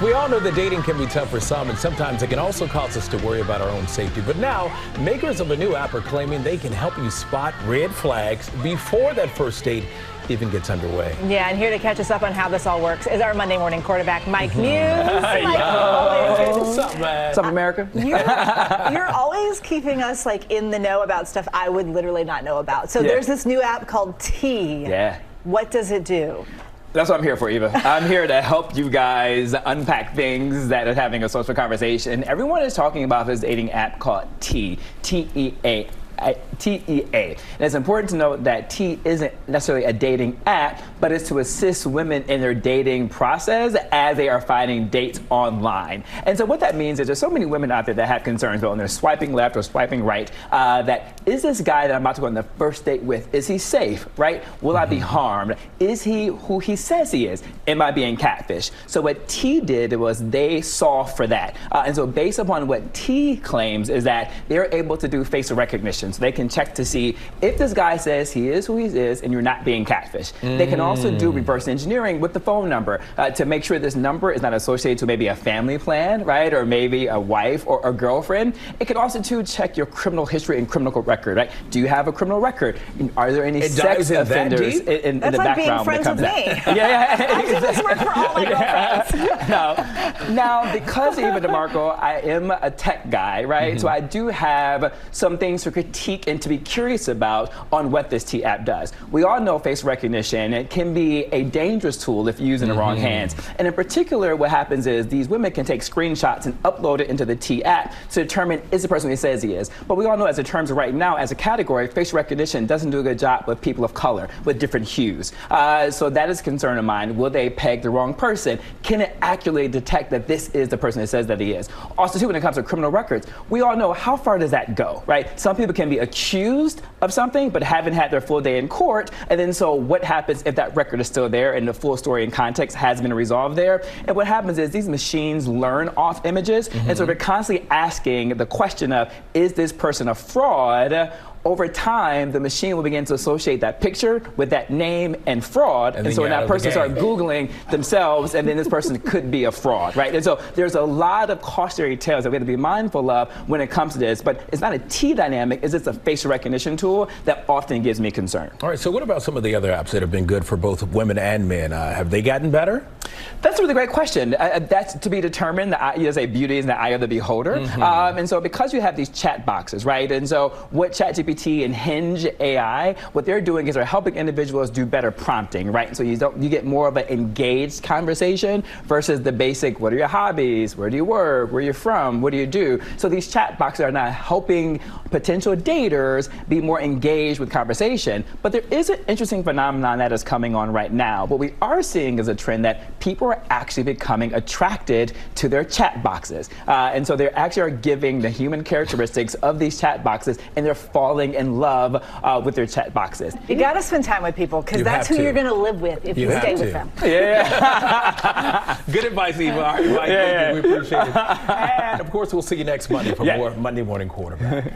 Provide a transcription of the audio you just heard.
We all know that dating can be tough for some, and sometimes it can also cause us to worry about our own safety. But now, makers of a new app are claiming they can help you spot red flags before that first date even gets underway. Yeah, and here to catch us up on how this all works is our Monday morning quarterback, Mike Muse. What's up, man? What's up, America? You're always keeping us like in the know about stuff I would literally not know about. So there's this new app called T. Yeah. What does it do? That's what I'm here for, Eva. I'm here to help you guys unpack things that are having a social conversation. Everyone is talking about this dating app called T, T-E-A. And it's important to note that T isn't necessarily a dating app, but it's to assist women in their dating process as they are finding dates online. And so what that means is there's so many women out there that have concerns about when they're swiping left or swiping right, that is this guy that I'm about to go on the first date with, is he safe, right? Will I be harmed? Is he who he says he is? Am I being catfished? So what T did was they solved for that. And so based upon what T claims is that they're able to do facial recognition. So they can check to see if this guy says he is who he is and you're not being catfished. They can also do reverse engineering with the phone number to make sure this number is not associated to maybe a family plan, right? Or maybe a wife or a girlfriend. It can also too check your criminal history and criminal record, right? Do you have a criminal record? Are there any sex offenders in the background when it comes to that? I do this work for all my girlfriends. Now, because Eva DeMarco, I am a tech guy, right? So I do have some things to critique and to be curious about on what this T app does. We all know face recognition, it can be a dangerous tool if used in the wrong hands. And in particular, what happens is these women can take screenshots and upload it into the T app to determine is the person who he says he is. But we all know as it terms right now, as a category, facial recognition doesn't do a good job with people of color, with different hues. So that is a concern of mine. Will they peg the wrong person? Can it accurately detect that this is the person that says that he is? Also, too, when it comes to criminal records, we all know how far does that go, right? Some people can be accused of something but haven't had their full day in court, and then so what happens if that record is still there and the full story and context has been resolved there? And what happens is these machines learn off images, and so they're constantly asking the question of, is this person a fraud? Over time, the machine will begin to associate that picture with that name and fraud. And so when that person starts Googling themselves, and then this person could be a fraud, right? And so there's a lot of cautionary tales that we have to be mindful of when it comes to this. But it's not a T dynamic, it's just a facial recognition tool that often gives me concern. All right, so what about some of the other apps that have been good for both women and men? Have they gotten better? That's a really great question. That's to be determined. You say beauty is in the eye of the beholder. And so because you have these chat boxes, right? And so what ChatGPT and Hinge AI, what they're doing is they're helping individuals do better prompting, right? So you get more of an engaged conversation versus the basic, what are your hobbies? Where do you work? Where are you from? What do you do? So these chat boxes are now helping potential daters be more engaged with conversation. But there is an interesting phenomenon that is coming on right now. What we are seeing is a trend that people are actually becoming attracted to their chat boxes. And so they actually are giving the human characteristics of these chat boxes, and they're falling in love with their chat boxes. You got to spend time with people because that's who you're going to live with if you stay with them. Yeah. Good advice, Eva. All right, Mike, thank you. We appreciate it. And of course, we'll see you next Monday for more Monday Morning Quarterback.